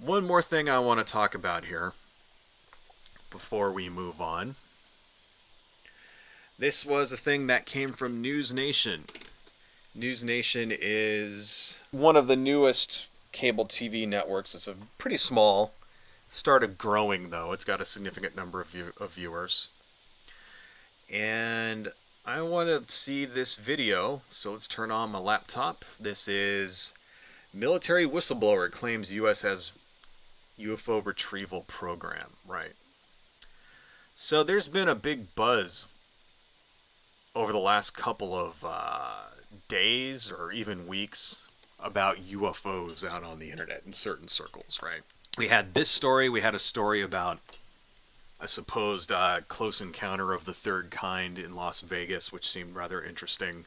One more thing I want to talk about here before we move on. This was a thing that came from News Nation. News Nation is one of the newest cable TV networks. It's a pretty small. Started growing though. It's got a significant number of viewers. And I want to see this video, so let's turn on my laptop. This is military whistleblower claims U.S. has UFO retrieval program. Right. So there's been a big buzz over the last couple of days or even weeks about UFOs out on the internet in certain circles, right? We had this story. We had a story about a supposed close encounter of the third kind in Las Vegas, which seemed rather interesting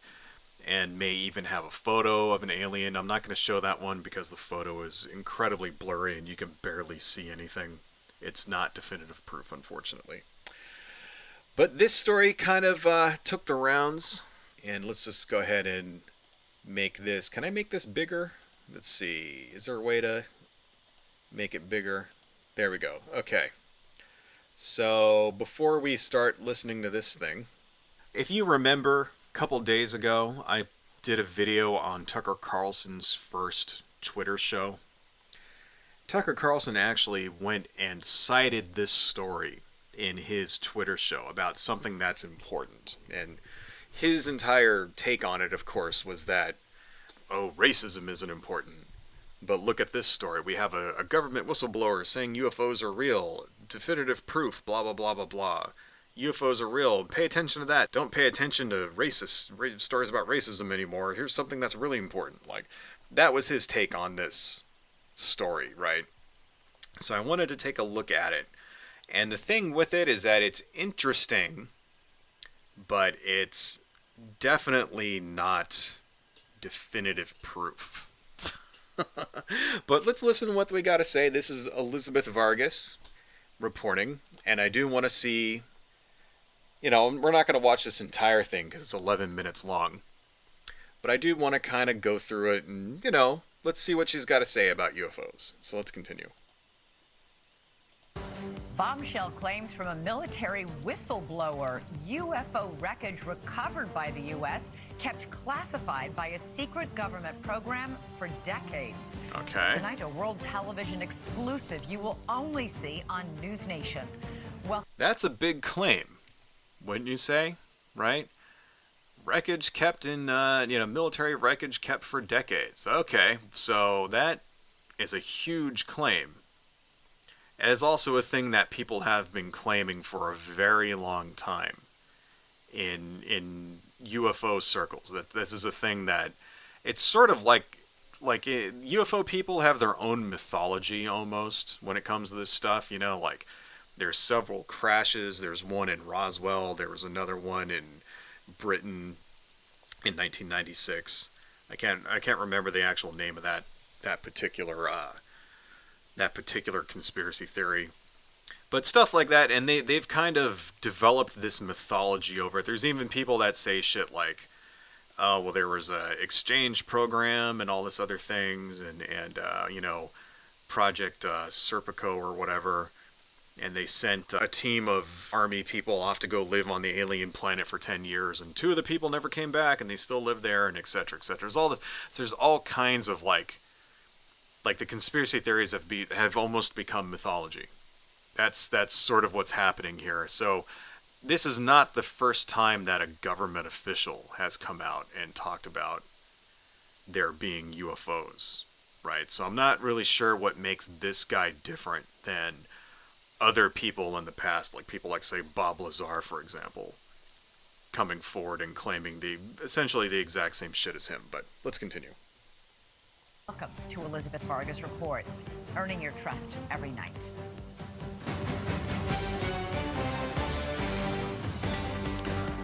and may even have a photo of an alien. I'm not going to show that one because the photo is incredibly blurry and you can barely see anything. It's not definitive proof, unfortunately. But this story kind of took the rounds, and let's just go ahead and make this. Can I make this bigger? Let's see. Is there a way to make it bigger? There we go. Okay. So before we start listening to this thing, if you remember, a couple days ago, I did a video on Tucker Carlson's first Twitter show. Tucker Carlson actually went and cited this story in his Twitter show about something that's important. And his entire take on it, of course, was that, oh, racism isn't important. But look at this story. We have a government whistleblower saying UFOs are real. Definitive proof, blah, blah, blah, blah, blah. UFOs are real. Pay attention to that. Don't pay attention to stories about racism anymore. Here's something that's really important. Like, that was his take on this story, right? So I wanted to take a look at it. And the thing with it is that it's interesting, but it's definitely not definitive proof. But let's listen to what we got to say. This is Elizabeth Vargas reporting, and I do want to see, we're not going to watch this entire thing because it's 11 minutes long, but I do want to kind of go through it and, let's see what she's got to say about UFOs. So let's continue. Bombshell claims from a military whistleblower. UFO wreckage recovered by the U.S. kept classified by a secret government program for decades. Okay. Tonight, a world television exclusive you will only see on News Nation. Well, that's a big claim, wouldn't you say? Right? Wreckage kept in, military wreckage kept for decades. Okay, so that is a huge claim. It is also a thing that people have been claiming for a very long time in UFO circles. That this is a thing that it's sort of like UFO people have their own mythology almost when it comes to this stuff. Like there's several crashes. There's one in Roswell. There was another one in Britain in 1996. I can't remember the actual name of that particular conspiracy theory, but stuff like that. And they've kind of developed this mythology over it. There's even people that say shit like, oh, well, there was a exchange program and all this other things, and Project Serpico or whatever, and they sent a team of army people off to go live on the alien planet for 10 years, and 2 of the people never came back, and they still live there, and et cetera, et cetera. There's all this. So there's all kinds of like the conspiracy theories have almost become mythology. That's sort of what's happening here. So this is not the first time that a government official has come out and talked about there being UFOs, right? So I'm not really sure what makes this guy different than other people in the past, like people like, say, Bob Lazar, for example, coming forward and claiming essentially the exact same shit as him. But let's continue. Welcome to Elizabeth Vargas Reports, earning your trust every night.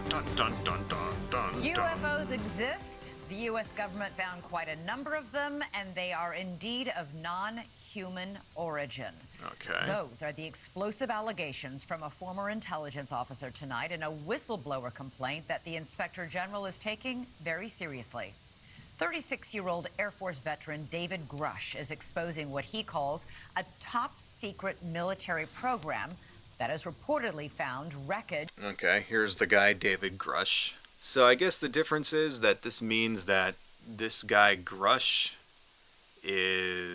Dun, dun, dun, dun, dun, UFOs exist. The U.S. government found quite a number of them, and they are indeed of non-human origin. Okay. Those are the explosive allegations from a former intelligence officer tonight in a whistleblower complaint that the Inspector General is taking very seriously. 36-year-old Air Force veteran David Grush is exposing what he calls a top-secret military program that has reportedly found wreckage. Okay, here's the guy, David Grush. So I guess the difference is that this means that this guy, Grush, he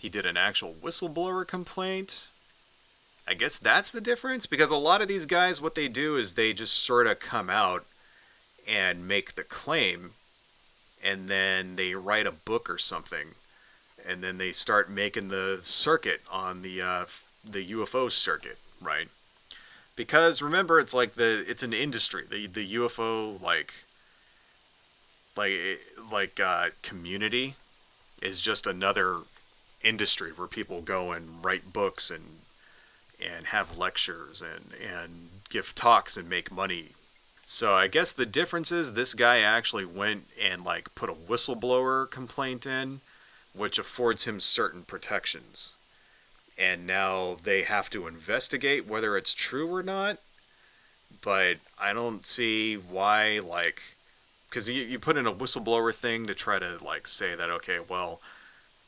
did an actual whistleblower complaint. I guess that's the difference, because a lot of these guys, what they do is they just sort of come out and make the claim, and then they write a book or something, and then they start making the circuit on the UFO circuit, right? Because remember, it's like it's an industry. The UFO community is just another industry where people go and write books and have lectures and give talks and make money. So I guess the difference is this guy actually went and put a whistleblower complaint in, which affords him certain protections. And now they have to investigate whether it's true or not. But I don't see why, because you put in a whistleblower thing to try to say that, okay, well,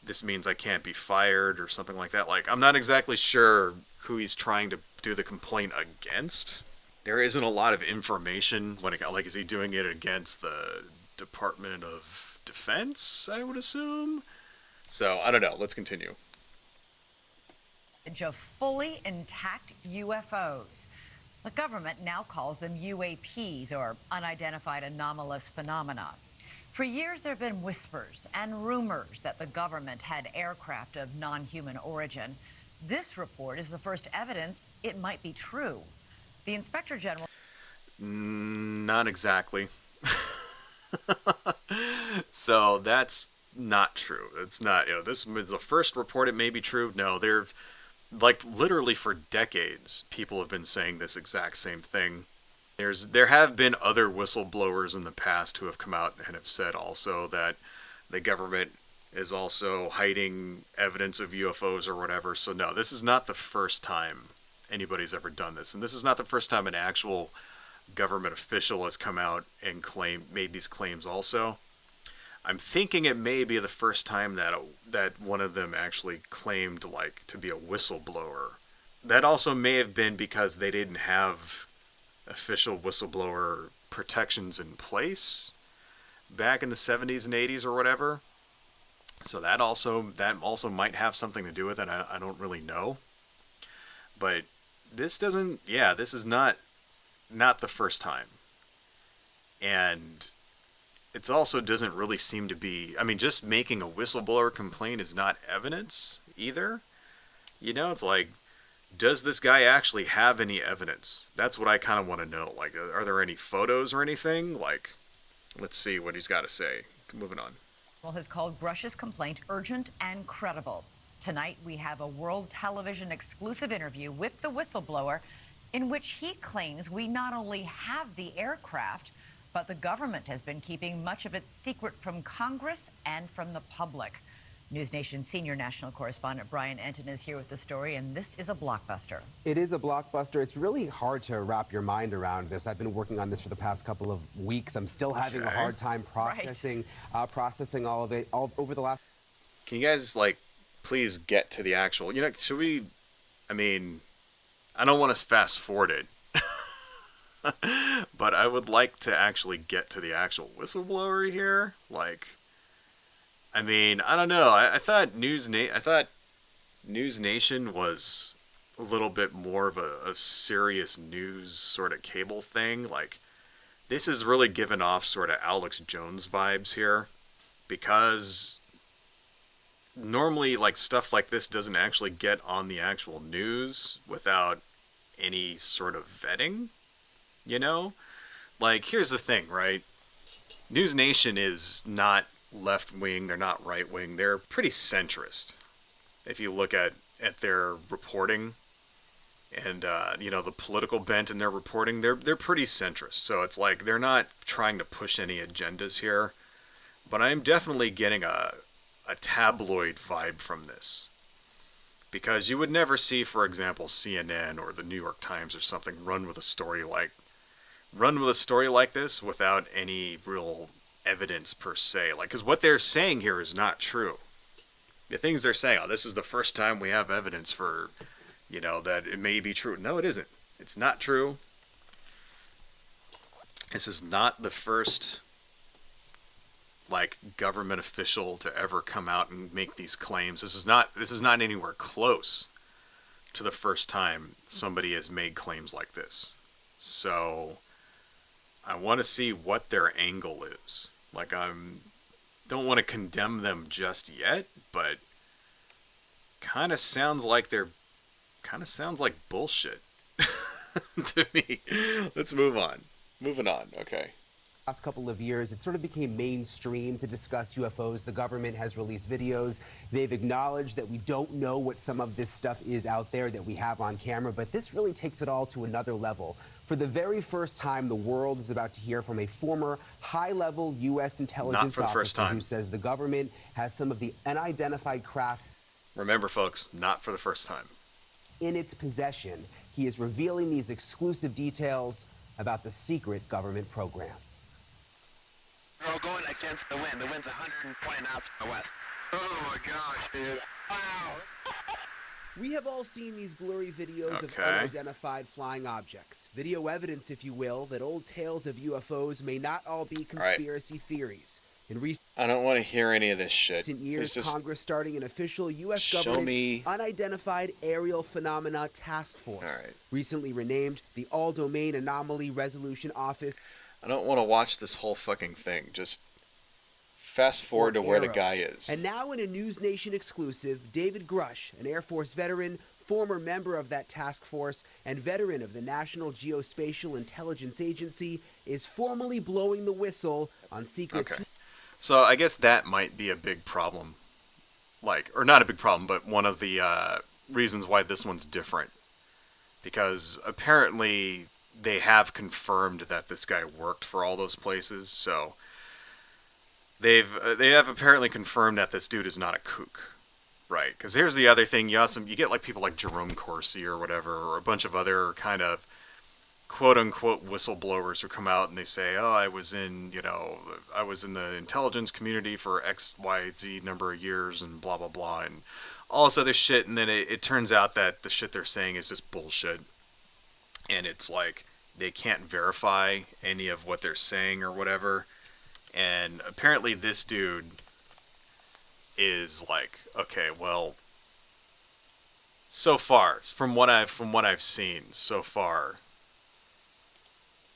this means I can't be fired or something like that. I'm not exactly sure who he's trying to do the complaint against. There isn't a lot of information when is he doing it against the Department of Defense, I would assume? So, I don't know. Let's continue. Of fully intact UFOs. The government now calls them UAPs, or unidentified anomalous phenomena. For years, there have been whispers and rumors that the government had aircraft of non-human origin. This report is the first evidence it might be true. The Inspector General... Not exactly. So that's not true. It's not, this is the first report it may be true. No, there's, literally for decades, people have been saying this exact same thing. There have been other whistleblowers in the past who have come out and have said also that the government is also hiding evidence of UFOs or whatever. So no, this is not the first time anybody's ever done this. And this is not the first time an actual government official has come out and made these claims also. I'm thinking it may be the first time that one of them actually claimed to be a whistleblower. That also may have been because they didn't have official whistleblower protections in place back in the 70s and 80s or whatever. So that also might have something to do with it. I don't really know. But this is not the first time. And it also doesn't really seem to be, just making a whistleblower complaint is not evidence either. It's does this guy actually have any evidence? That's what I kind of want to know. Are there any photos or anything? Let's see what he's got to say. Moving on. Has called Grush's complaint urgent and credible. Tonight, we have a World Television exclusive interview with the whistleblower in which he claims we not only have the aircraft, but the government has been keeping much of its secret from Congress and from the public. News Nation senior national correspondent Brian Enton is here with the story, and this is a blockbuster. It is a blockbuster. It's really hard to wrap your mind around this. I've been working on this for the past couple of weeks. I'm still having a hard time processing all of it over the last... Can you guys, please get to the actual... should we... I don't want to fast forward it. But I would like to actually get to the actual whistleblower here. I don't know. I thought News Nation was a little bit more of a serious news sort of cable thing. This is really giving off sort of Alex Jones vibes here, because normally stuff like this doesn't actually get on the actual news without any sort of vetting. Here's the thing, right? News Nation is not left-wing, they're not right-wing, they're pretty centrist. If you look at their reporting and, the political bent in their reporting, they're pretty centrist. So it's they're not trying to push any agendas here. But I'm definitely getting a tabloid vibe from this. Because you would never see, for example, CNN or the New York Times or something run with a story like this without any real evidence per se. Like, because what they're saying here is not true. The things they're saying, oh, this is the first time we have evidence for, that it may be true. No, it isn't. It's not true. This is not the first, like, government official to ever come out and make these claims. This is not anywhere close to the first time somebody has made claims like this. So I want to see what their angle is. Like, don't want to condemn them just yet, but kind of sounds like bullshit to me. Let's move on. Moving on. Okay. Last couple of years, it sort of became mainstream to discuss UFOs. The government has released videos. They've acknowledged that we don't know what some of this stuff is out there that we have on camera, but this really takes it all to another level. For the very first time, the world is about to hear from a former high-level U.S. intelligence officer who says the government has some of the unidentified craft. Remember, folks, not for the first time. In its possession. He is revealing these exclusive details about the secret government program. We're all going against the wind. The wind's 120 knots from the west. Oh my gosh, dude. Wow. We have all seen these blurry videos of unidentified flying objects. Video evidence, if you will, that old tales of UFOs may not all be conspiracy theories. In I don't want to hear any of this shit. Recent years, Congress starting an official U.S. government unidentified aerial phenomena task force, recently renamed the All-Domain Anomaly Resolution Office. I don't want to watch this whole fucking thing. Just fast forward to where the guy is. And now in a News Nation exclusive, David Grush, an Air Force veteran, former member of that task force, and veteran of the National Geospatial Intelligence Agency, is formally blowing the whistle on secrets. Okay. So I guess that might be a big problem. Or not a big problem, but one of the reasons why this one's different. Because apparently they have confirmed that this guy worked for all those places, so they have apparently confirmed that this dude is not a kook, right? Because here's the other thing: you get like people like Jerome Corsi or whatever, or a bunch of other kind of quote unquote whistleblowers who come out and they say, oh, I was in the intelligence community for X, Y, Z number of years and blah blah blah and all this other shit, and then it turns out that the shit they're saying is just bullshit. And it's like they can't verify any of what they're saying or whatever. And apparently this dude is like, okay, well, so far from what I've seen so far,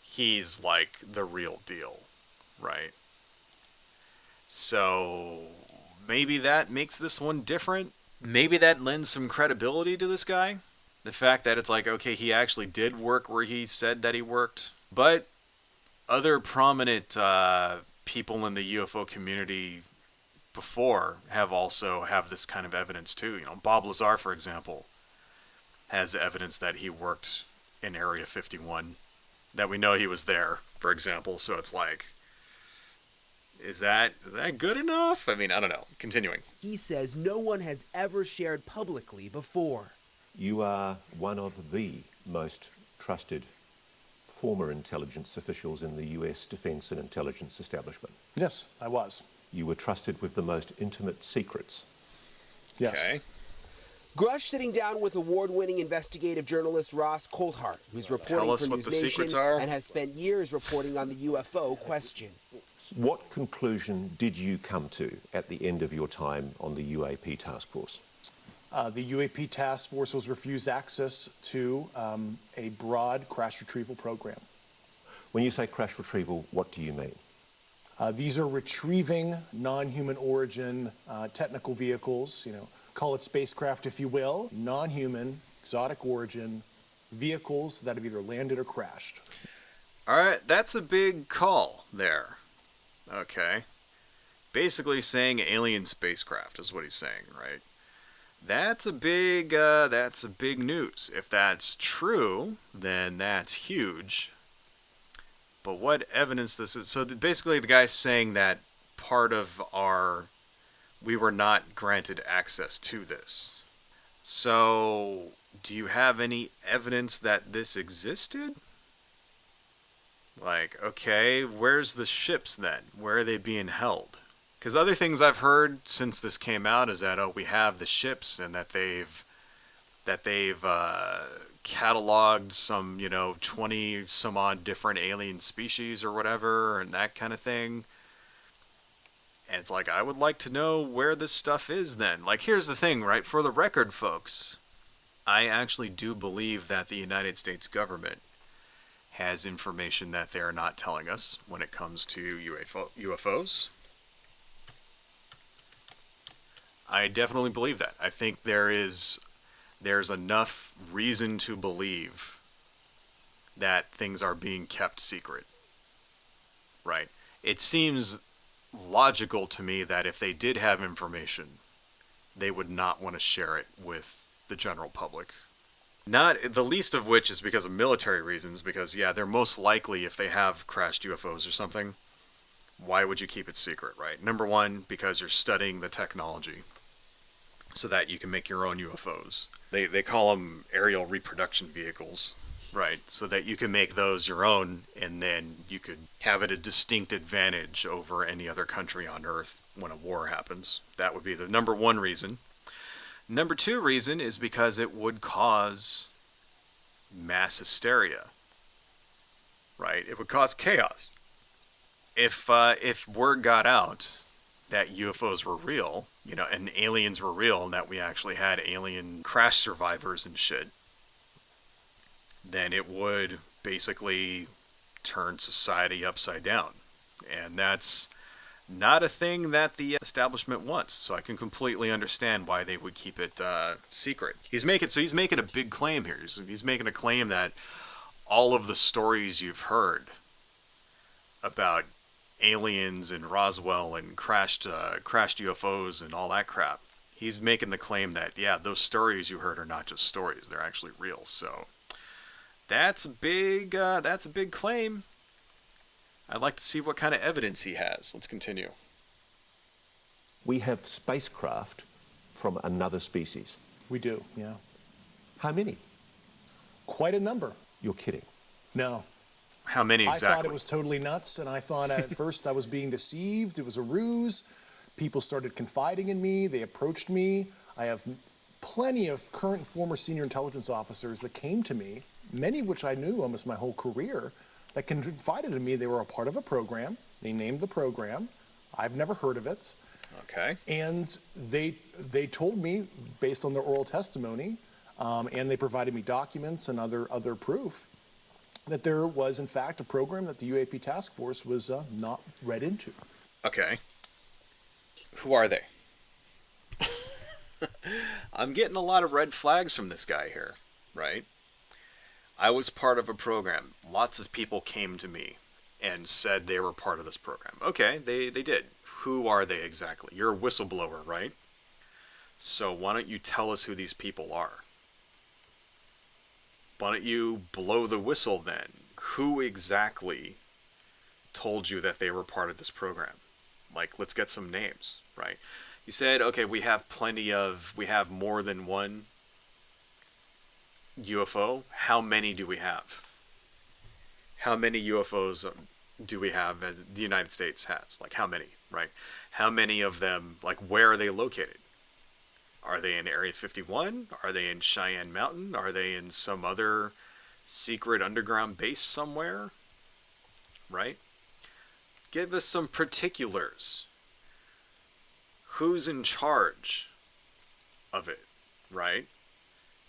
he's like the real deal, right? So maybe that makes this one different. Maybe that lends some credibility to this guy. The fact that it's like, okay, he actually did work where he said that he worked. But other prominent people in the UFO community before have this kind of evidence too. Bob Lazar, for example, has evidence that he worked in Area 51, that we know he was there, for example. So it's like, is that good enough? I mean, I don't know. Continuing. He says no one has ever shared publicly before. You are one of the most trusted former intelligence officials in the US defense and intelligence establishment. Yes, I was. You were trusted with the most intimate secrets. Yes. Okay. Grush sitting down with award-winning investigative journalist Ross Coulthart, who's reporting for News Nation and has spent years reporting on the UFO question. What conclusion did you come to at the end of your time on the UAP task force? The UAP task force was refused access to a broad crash retrieval program. When you say crash retrieval, what do you mean? These are retrieving non-human origin technical vehicles, call it spacecraft if you will, non-human, exotic origin vehicles that have either landed or crashed. All right, that's a big call there. Okay. Basically saying alien spacecraft is what he's saying, right? That's a big news. If that's true, then that's huge. But what evidence this is? So basically the guy's saying that we were not granted access to this. So do you have any evidence that this existed? Like, okay, where's the ships then? Where are they being held? Because other things I've heard since this came out is that, oh, we have the ships, and that they've cataloged some, 20 some odd different alien species or whatever, and that kind of thing. And it's like, I would like to know where this stuff is then. Like, here's the thing, right? For the record, folks, I actually do believe that the United States government has information that they're not telling us when it comes to UFOs. I definitely believe that. I think there's enough reason to believe that things are being kept secret. Right? It seems logical to me that if they did have information, they would not want to share it with the general public. Not the least of which is because of military reasons, because yeah, they're most likely, if they have crashed UFOs or something, why would you keep it secret, right? Number one, because you're studying the technology so that you can make your own UFOs. They call them aerial reproduction vehicles, right? So that you can make those your own, and then you could have it a distinct advantage over any other country on Earth when a war happens. That would be the number one reason. Number two reason is because it would cause mass hysteria, right? It would cause chaos. If word got out that UFOs were real, and aliens were real, and that we actually had alien crash survivors and shit, then it would basically turn society upside down. And that's not a thing that the establishment wants. So I can completely understand why they would keep it secret. He's making a big claim here. He's making a claim that all of the stories you've heard about aliens and Roswell and crashed UFOs and all that crap, he's making the claim that, yeah, those stories you heard are not just stories, they're actually real. So that's a big claim. I'd like to see what kind of evidence he has. Let's continue. We have spacecraft from another species. We do, yeah. How many? Quite a number. You're kidding. No. How many exactly? I thought it was totally nuts, and I thought at first I was being deceived. It was a ruse. People started confiding in me. They approached me. I have plenty of current and former senior intelligence officers that came to me, many of which I knew almost my whole career, that confided in me they were a part of a program. They named the program. I've never heard of it. Okay. And they told me, based on their oral testimony, and they provided me documents and other proof, that there was, in fact, a program that the UAP task force was not read into. Okay. Who are they? I'm getting a lot of red flags from this guy here, right? I was part of a program. Lots of people came to me and said they were part of this program. Okay, they did. Who are they exactly? You're a whistleblower, right? So why don't you tell us who these people are? Why don't you blow the whistle then? Who exactly told you that they were part of this program? Like, let's get some names, right? You said, okay, we have more than one UFO. How many do we have? How many UFOs do we have that the United States has? Like, how many, right? How many of them, like, where are they located? Are they in Area 51? Are they in Cheyenne Mountain? Are they in some other secret underground base somewhere? Right? Give us some particulars. Who's in charge of it? Right?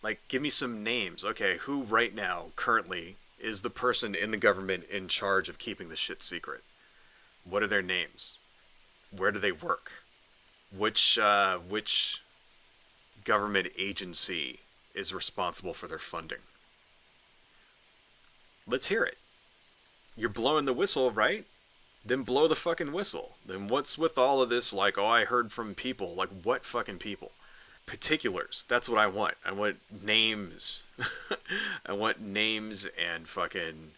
Like, give me some names. Okay, who right now, currently, is the person in the government in charge of keeping the shit secret? What are their names? Where do they work? Which government agency is responsible for their funding? Let's hear it. You're blowing the whistle, right? Then blow the fucking whistle. Then what's with all of this, like, oh, I heard from people. Like, what fucking people? Particulars. That's what I want. I want names. I want names and fucking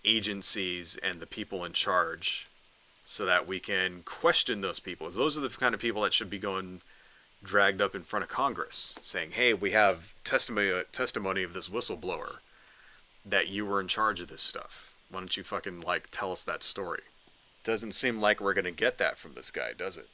agencies and the people in charge so that we can question those people. Those are the kind of people that should be going dragged up in front of Congress saying, hey, we have testimony of this whistleblower that you were in charge of this stuff. Why don't you fucking, like, tell us that story? Doesn't seem like we're gonna get that from this guy, does it?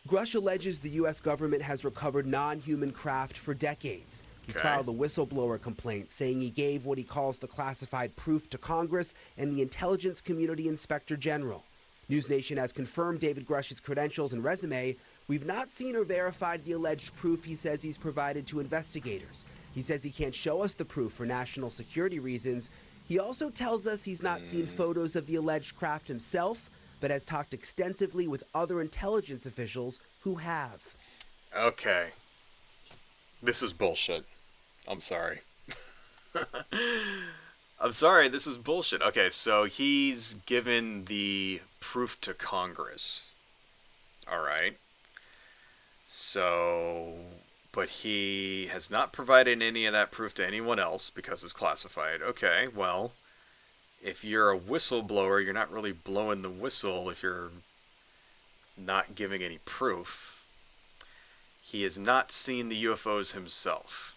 Grush alleges the U.S. government has recovered non-human craft for decades. He's Okay. filed a whistleblower complaint saying he gave what he calls the classified proof to Congress and the Intelligence Community Inspector General. News Nation has confirmed David Grush's credentials and resume. We've not seen or verified the alleged proof he says he's provided to investigators. He says he can't show us the proof for national security reasons. He also tells us he's not seen photos of the alleged craft himself, but has talked extensively with other intelligence officials who have. Okay. This is bullshit. I'm sorry. I'm sorry, this is bullshit. Okay, so he's given the proof to Congress. Alright. So, but he has not provided any of that proof to anyone else because it's classified. Okay, well, if you're a whistleblower, you're not really blowing the whistle if you're not giving any proof. He has not seen the UFOs himself.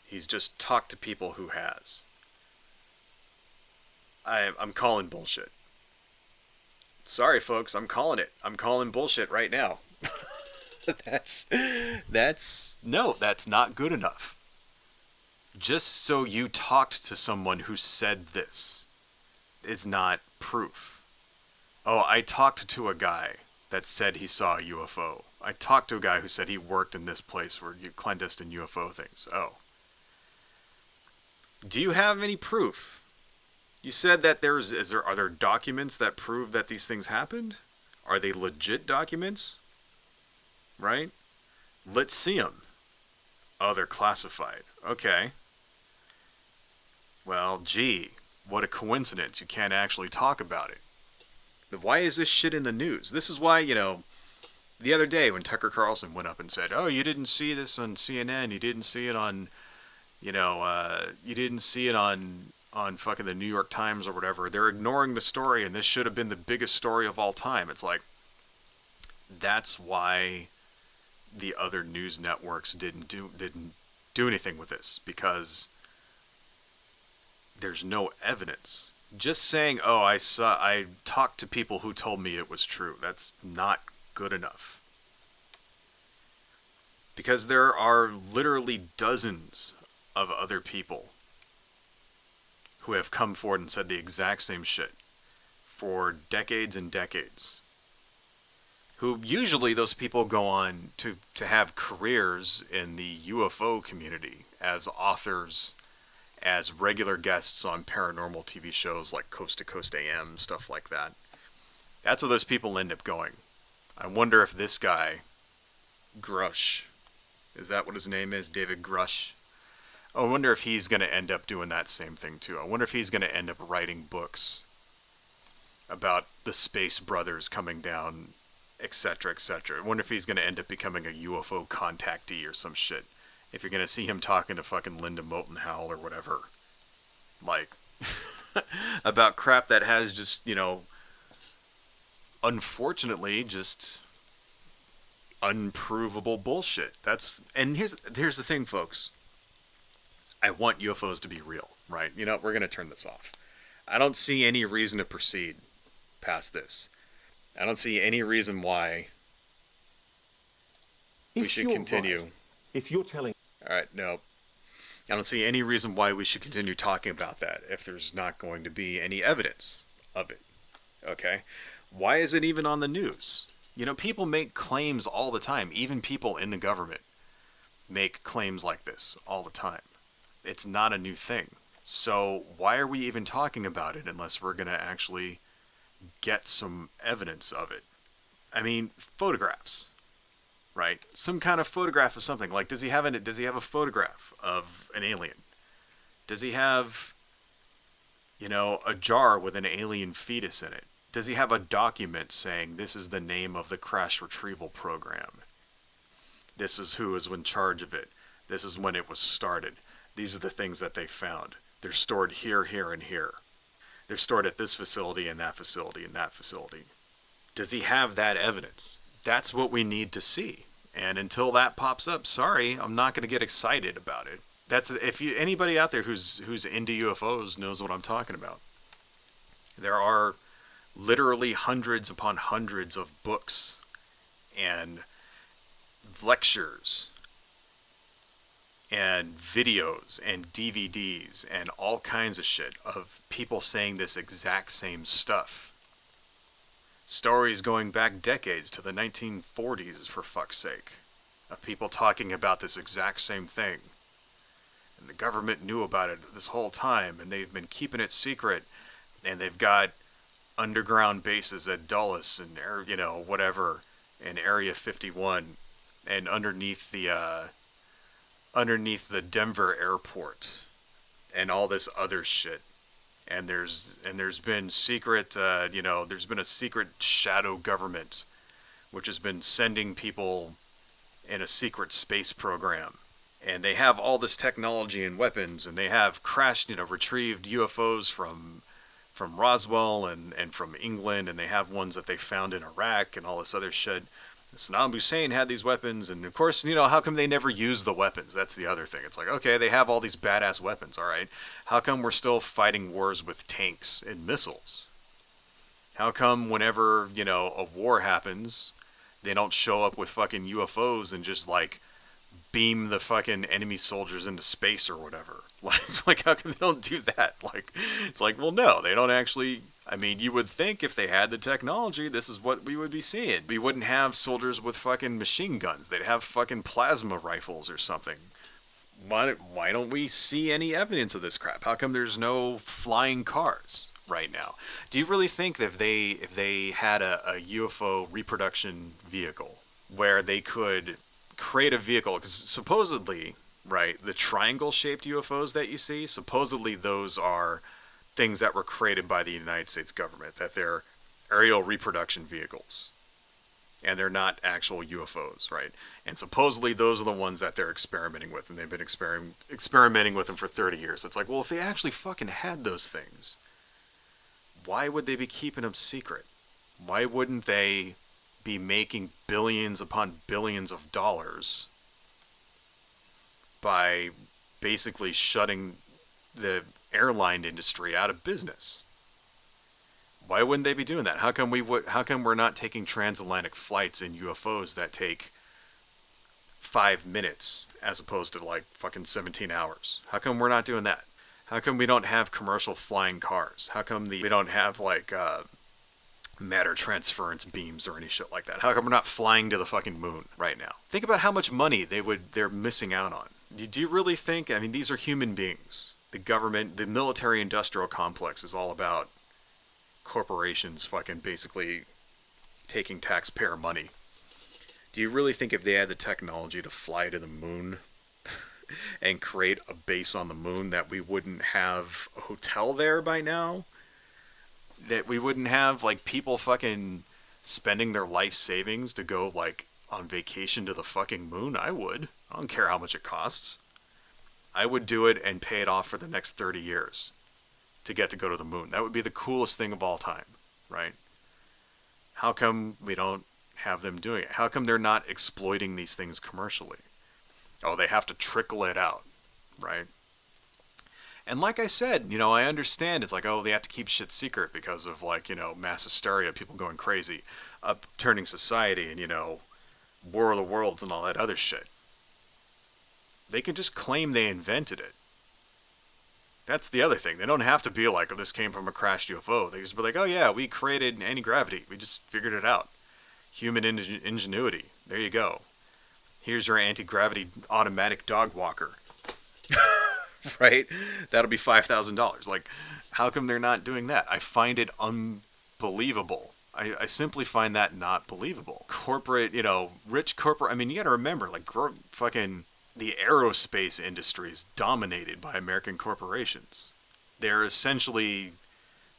He's just talked to people who has. I'm calling bullshit. Sorry, folks, I'm calling it. I'm calling bullshit right now. That's not good enough. Just so you talked to someone who said this is not proof. Oh, I talked to a guy that said he saw a UFO. I talked to a guy who said he worked in this place where you clandestine UFO things. Oh. Do you have any proof? You said that are there documents that prove that these things happened? Are they legit documents? Right? Let's see them. Oh, they're classified. Okay. Well, gee, what a coincidence. You can't actually talk about it. Why is this shit in the news? This is why, the other day when Tucker Carlson went up and said, oh, you didn't see this on CNN, you didn't see it on, you didn't see it on fucking the New York Times or whatever. They're ignoring the story, and this should have been the biggest story of all time. It's like, that's why the other news networks didn't do anything with this, because there's no evidence. Just saying, oh, I talked to people who told me it was true. That's not good enough. Because there are literally dozens of other people who have come forward and said the exact same shit for decades and decades. Who usually those people go on to have careers in the UFO community as authors, as regular guests on paranormal TV shows like Coast to Coast AM, stuff like that. That's where those people end up going. I wonder if this guy, Grush, is that what his name is? David Grush? I wonder if he's going to end up doing that same thing too. I wonder if he's going to end up writing books about the Space Brothers coming down, etc., etc. I wonder if he's going to end up becoming a UFO contactee or some shit. If you're going to see him talking to fucking Linda Moulton Howe or whatever. Like, about crap that has just, unfortunately, just unprovable bullshit. And here's the thing, folks. I want UFOs to be real, right? We're going to turn this off. I don't see any reason to proceed past this. I don't see any reason why we should continue. Right, if you're telling... All right, no. I don't see any reason why we should continue talking about that if there's not going to be any evidence of it. Okay? Why is it even on the news? People make claims all the time. Even people in the government make claims like this all the time. It's not a new thing. So why are we even talking about it unless we're going to actually get some evidence of it? I mean, photographs, right? Some kind of photograph of something. Like, does he have a photograph of an alien? Does he have, a jar with an alien fetus in it? Does he have a document saying this is the name of the crash retrieval program? This is who is in charge of it. This is when it was started. These are the things that they found. They're stored here, here, and here. They're stored at this facility and that facility and that facility. Does he have that evidence? That's what we need to see. And until that pops up, sorry, I'm not going to get excited about it. That's if you anybody out there who's into UFOs knows what I'm talking about. There are literally hundreds upon hundreds of books and lectures and videos and DVDs and all kinds of shit of people saying this exact same stuff. Stories going back decades to the 1940s, for fuck's sake, of people talking about this exact same thing. And the government knew about it this whole time, and they've been keeping it secret, and they've got underground bases at Dulles and, you know, whatever, in Area 51, and underneath the Denver airport, and all this other shit. And there's been secret, there's been a secret shadow government, which has been sending people in a secret space program. And they have all this technology and weapons, and they have retrieved UFOs from Roswell and from England, and they have ones that they found in Iraq and all this other shit. Saddam Hussein had these weapons, and of course, how come they never use the weapons? That's the other thing. It's like, okay, they have all these badass weapons, all right. How come we're still fighting wars with tanks and missiles? How come whenever, a war happens, they don't show up with fucking UFOs and just, like, beam the fucking enemy soldiers into space or whatever? Like how come they don't do that? Like, it's like, well, no, they don't actually. I mean, you would think if they had the technology, this is what we would be seeing. We wouldn't have soldiers with fucking machine guns. They'd have fucking plasma rifles or something. Why don't we see any evidence of this crap? How come there's no flying cars right now? Do you really think that if they had a UFO reproduction vehicle where they could create a vehicle, because supposedly, right, the triangle-shaped UFOs that you see, supposedly those are things that were created by the United States government, that they're aerial reproduction vehicles, and they're not actual UFOs, right? And supposedly those are the ones that they're experimenting with, and they've been experimenting with them for 30 years. It's like, well, if they actually fucking had those things, why would they be keeping them secret? Why wouldn't they be making billions upon billions of dollars by basically shutting the airline industry out of business? Why wouldn't they be doing that? How come we're not taking transatlantic flights in UFOs that take 5 minutes as opposed to like fucking 17 hours? How come we're not doing that? How come we don't have commercial flying cars? How come we don't have like matter transference beams or any shit like that? How come we're not flying to the fucking moon right now? Think about how much money they're missing out on. Do you really think? I mean, these are human beings. The government, the military-industrial complex is all about corporations fucking basically taking taxpayer money. Do you really think if they had the technology to fly to the moon and create a base on the moon that we wouldn't have a hotel there by now? That we wouldn't have like people fucking spending their life savings to go like on vacation to the fucking moon? I would. I don't care how much it costs. I would do it and pay it off for the next 30 years to get to go to the moon. That would be the coolest thing of all time, right? How come we don't have them doing it? How come they're not exploiting these things commercially? Oh, they have to trickle it out, right? And like I said, I understand it's like, oh, they have to keep shit secret because of like, mass hysteria, people going crazy, upturning society and, War of the Worlds and all that other shit. They can just claim they invented it. That's the other thing. They don't have to be like, oh, this came from a crashed UFO. They just be like, oh yeah, we created anti-gravity. We just figured it out. Human ingenuity. There you go. Here's your anti-gravity automatic dog walker. Right? That'll be $5,000. Like, how come they're not doing that? I find it unbelievable. I simply find that not believable. Corporate, rich corporate. I mean, you got to remember, like, fucking the aerospace industry is dominated by American corporations. They're essentially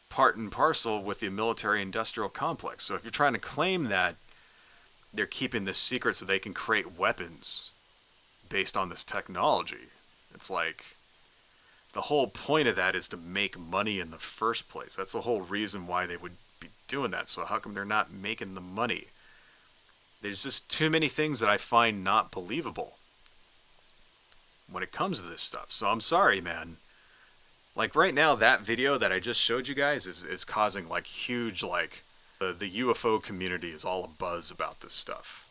part and parcel with the military-industrial complex. So if you're trying to claim that they're keeping this secret so they can create weapons based on this technology, it's like the whole point of that is to make money in the first place. That's the whole reason why they would be doing that. So how come they're not making the money? There's just too many things that I find not believable. when it comes to this stuff. So I'm sorry, man. Like right now, that video that I just showed you guys is causing like huge, like the UFO community is all abuzz about this stuff.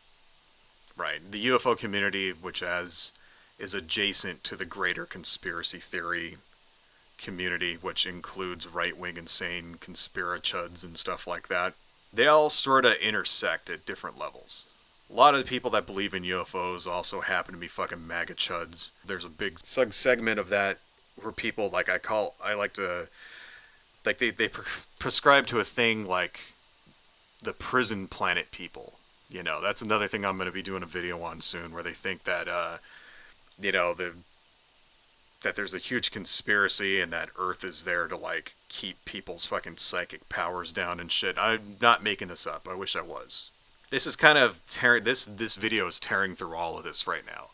Right. The UFO community, which is adjacent to the greater conspiracy theory community, which includes right-wing insane conspirachuds and stuff like that. They all sort of intersect at different levels. A lot of the people that believe in UFOs also happen to be fucking MAGA chuds. There's a big segment of that where people, like they prescribe to a thing like the prison planet people. You know, that's another thing I'm going to be doing a video on soon, where they think that, that there's a huge conspiracy and that Earth is there to, like, keep people's fucking psychic powers down and shit. I'm not making this up. I wish I was. This is kind of this video is tearing through all of this right now.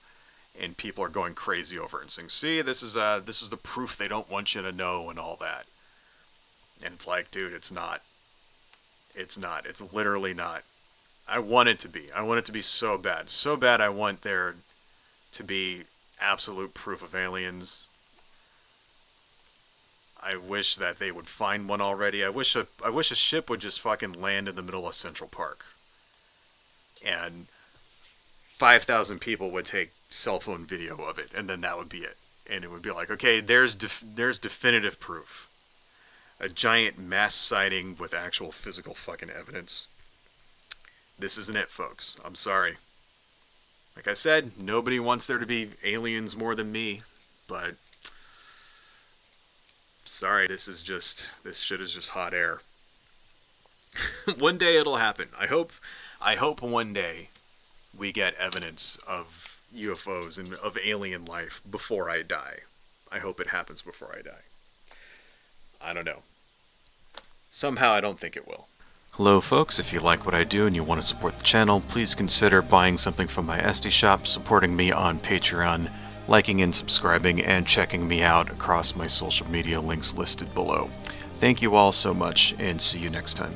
And people are going crazy over it and saying, see, this is the proof they don't want you to know and all that. And it's like, dude, it's not. It's not. It's literally not. I want it to be. I want it to be so bad. So bad I want there to be absolute proof of aliens. I wish that they would find one already. I wish a ship would just fucking land in the middle of Central Park. And 5,000 people would take cell phone video of it, and then that would be it. And it would be like, okay, there's definitive proof. A giant mass sighting with actual physical fucking evidence. This isn't it, folks. I'm sorry. Like I said, nobody wants there to be aliens more than me, but sorry, this shit is just hot air. One day it'll happen. I hope one day we get evidence of UFOs and of alien life before I die. I hope it happens before I die. I don't know. Somehow I don't think it will. Hello folks, if you like what I do and you want to support the channel, please consider buying something from my Etsy shop, supporting me on Patreon, liking and subscribing, and checking me out across my social media links listed below. Thank you all so much, and see you next time.